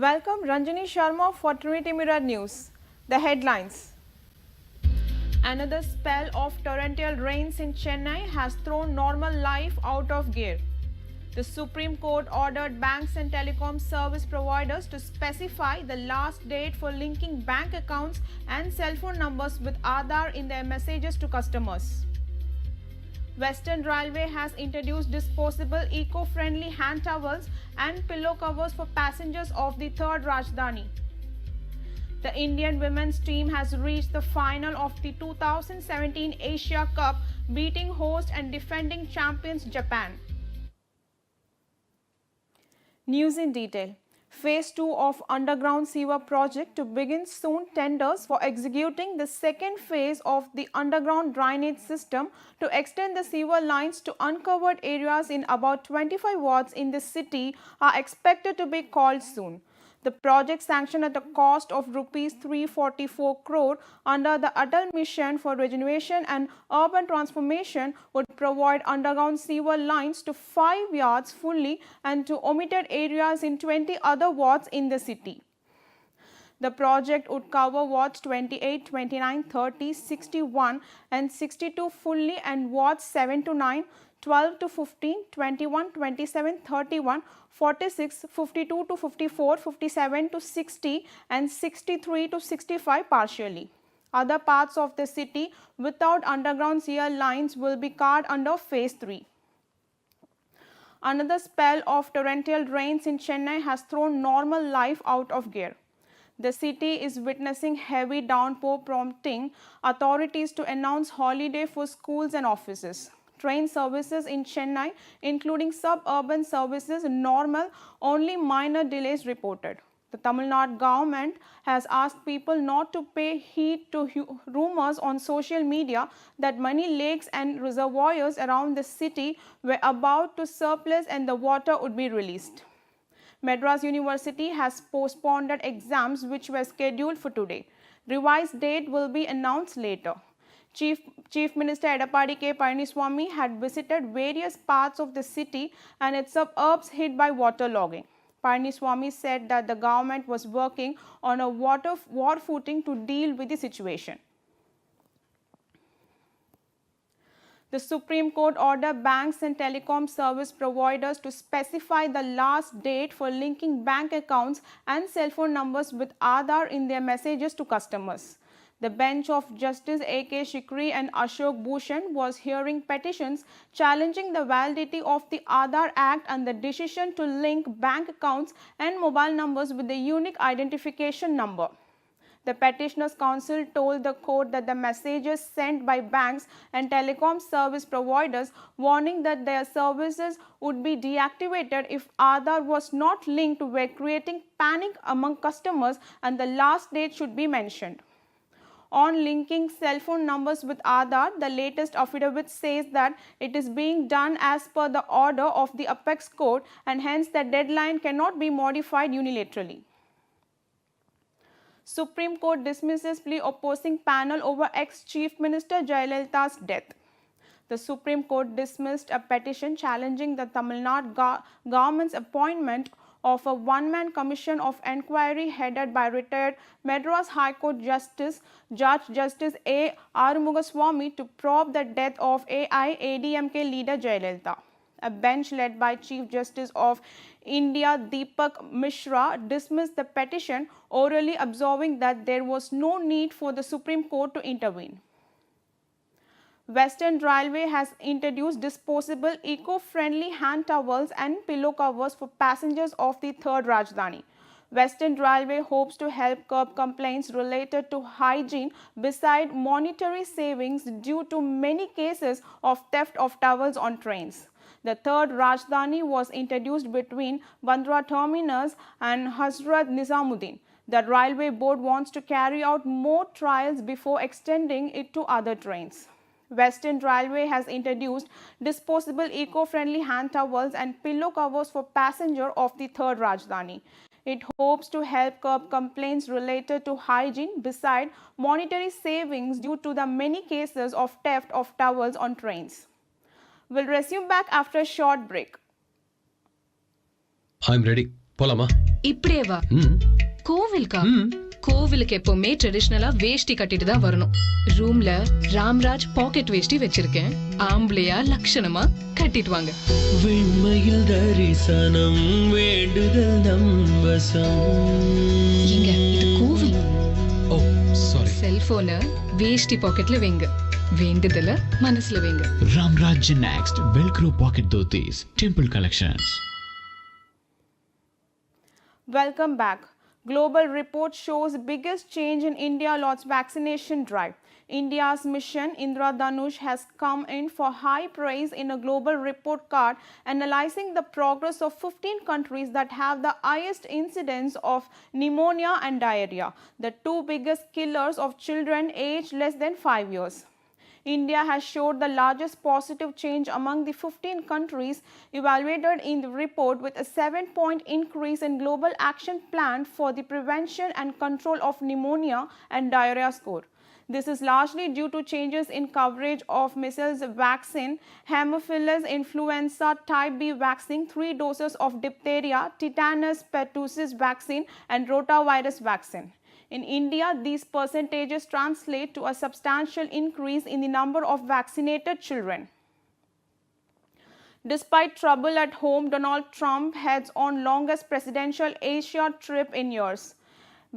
Welcome Ranjani Sharma for Trinity Mirror News. The headlines. Another spell of torrential rains in Chennai has thrown normal life out of gear. The Supreme Court ordered banks and telecom service providers to specify the last date for linking bank accounts and cell phone numbers with Aadhaar in their messages to customers. Western Railway has introduced disposable eco-friendly hand towels and pillow covers for passengers of the third Rajdhani. The Indian women's team has reached the final of the 2017 Asia Cup, beating host and defending champions Japan. News in detail. Phase 2 of underground sewer project to begin soon. Tenders for executing the second phase of the underground drainage system to extend the sewer lines to uncovered areas in about 25 wards in the city are expected to be called soon. The project, sanctioned at a cost of Rs 344 crore under the Atal Mission for Regeneration and Urban Transformation, would provide underground sewer lines to 5 yards fully and to omitted areas in 20 other wards in the city. The project would cover wards 28, 29, 30, 61 and 62 fully and wards 7 to 9, 12 to 15, 21, 27, 31, 46, 52 to 54, 57 to 60 and 63 to 65 partially. Other parts of the city without underground sewer lines will be covered under Phase 3. Another spell of torrential rains in Chennai has thrown normal life out of gear. The city is witnessing heavy downpour, prompting authorities to announce holiday for schools and offices. Train services in Chennai, including suburban services, normal, only minor delays reported. The Tamil Nadu government has asked people not to pay heed to rumors on social media that many lakes and reservoirs around the city were about to surplus and the water would be released. Madras University has postponed exams which were scheduled for today. Revised date will be announced later. Chief Minister Edappadi K. Palaniswamy had visited various parts of the city and its suburbs hit by waterlogging. Palaniswamy said that the government was working on a war footing to deal with the situation. The Supreme Court ordered banks and telecom service providers to specify the last date for linking bank accounts and cell phone numbers with Aadhaar in their messages to customers. The bench of Justice A.K. Shikri and Ashok Bhushan was hearing petitions challenging the validity of the Aadhaar Act and the decision to link bank accounts and mobile numbers with the unique identification number. The Petitioners' Council told the court that the messages sent by banks and telecom service providers warning that their services would be deactivated if Aadhaar was not linked were creating panic among customers, and the last date should be mentioned. On linking cell phone numbers with Aadhaar, the latest affidavit says that it is being done as per the order of the Apex Court and hence the deadline cannot be modified unilaterally. Supreme Court dismisses plea opposing panel over ex-Chief Minister Jayalalitha's death. The Supreme Court dismissed a petition challenging the Tamil Nadu government's appointment of a one-man commission of enquiry headed by retired Madras High Court Justice Justice A. Arumugaswamy to probe the death of AIADMK leader Jayalalitha. A bench led by Chief Justice of India Deepak Mishra dismissed the petition, orally observing that there was no need for the Supreme Court to intervene. Western Railway has introduced disposable eco-friendly hand towels and pillow covers for passengers of the third Rajdhani. Western Railway hopes to help curb complaints related to hygiene beside monetary savings due to many cases of theft of towels on trains. The third Rajdhani was introduced between Bandra terminus and Hazrat Nizamuddin. The Railway Board wants to carry out more trials before extending it to other trains. Western Railway has introduced disposable eco-friendly hand towels and pillow covers for passengers of the third Rajdhani. It hopes to help curb complaints related to hygiene beside monetary savings due to the many cases of theft of towels on trains. We'll resume back after a short break. I'm ready. Polama. இப்படியே வா. கோவிலுக்கா? கோவிலுக்கு எப்பவுமே ட்ரெடிஷனலா வேஷ்டி கட்டிட்டு தான் வரணும். ரூம்ல Ramraj packet வேஷ்டி வச்சிருக்கேன். ஆம்பளையா லட்சணமா கட்டிட்டு வாங்க. வெண்மையில் தரிசனம் வேண்டுதல் நம் வசம். இங்க இது கோவில். ஓ சாரி. செல்போனை வேஷ்டி பாக்கெட்ல வைங்க. வேண்டுதல மனசுல வைங்க. Ramraj Next Velcro Pocket Dhotis Temple Collections. Welcome back. Global report shows biggest change in India launch vaccination drive. India's mission Indradhanush has come in for high praise in a global report card analyzing the progress of 15 countries that have the highest incidence of pneumonia and diarrhea, the two biggest killers of children aged less than 5 years. India has showed the largest positive change among the 15 countries evaluated in the report, with a 7-point increase in global action plan for the prevention and control of pneumonia and diarrhea score. This is largely due to changes in coverage of measles vaccine, Haemophilus influenza type B vaccine, 3 doses of diphtheria, tetanus pertussis vaccine and rotavirus vaccine. In India, these percentages translate to a substantial increase in the number of vaccinated children. Despite trouble at home, Donald Trump heads on longest presidential Asia trip in years.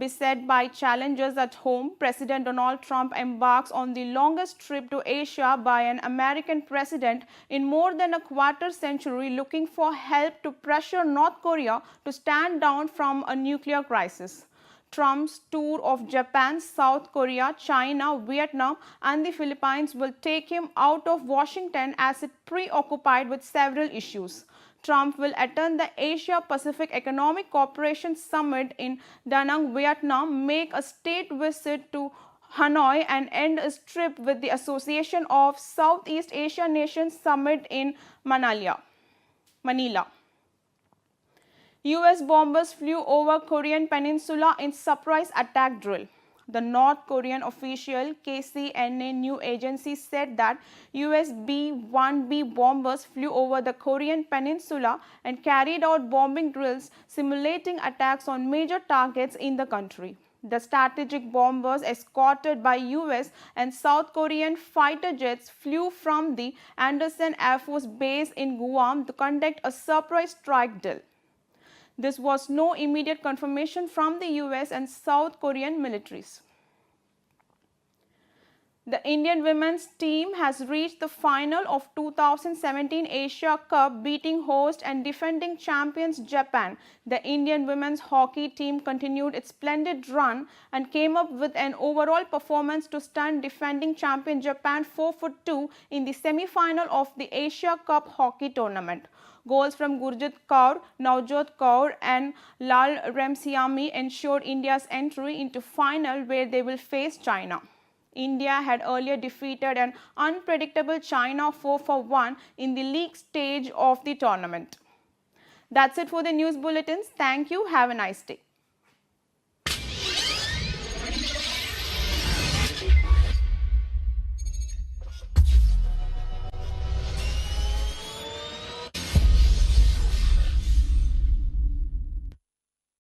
Beset by challenges at home, President Donald Trump embarks on the longest trip to Asia by an American president in more than a quarter century, looking for help to pressure North Korea to stand down from a nuclear crisis. Trump's tour of Japan, South Korea, China, Vietnam and the Philippines will take him out of Washington as it preoccupied with several issues. Trump will attend the Asia-Pacific Economic Cooperation Summit in Da Nang, Vietnam, make a state visit to Hanoi and end his trip with the Association of Southeast Asia Nations Summit in Manila. US bombers flew over Korean peninsula in surprise attack drill. The North Korean official KCNA news agency said that US B-1B bombers flew over the Korean peninsula and carried out bombing drills simulating attacks on major targets in the country. The strategic bombers, escorted by US and South Korean fighter jets, flew from the Andersen Air Force Base in Guam to conduct a surprise strike drill. This was no immediate confirmation from the US and South Korean militaries. The Indian women's team has reached the final of 2017 Asia Cup, beating host and defending champions Japan. The Indian women's hockey team continued its splendid run and came up with an overall performance to stun defending champion Japan 4-2 in the semi-final of the Asia Cup hockey tournament. Goals from Gurjit Kaur, Navjot Kaur and Lal Remsiami ensured India's entry into final, where they will face China. India had earlier defeated an unpredictable China 4-1 in the league stage of the tournament. That's it for the news bulletins. Thank you. Have a nice day.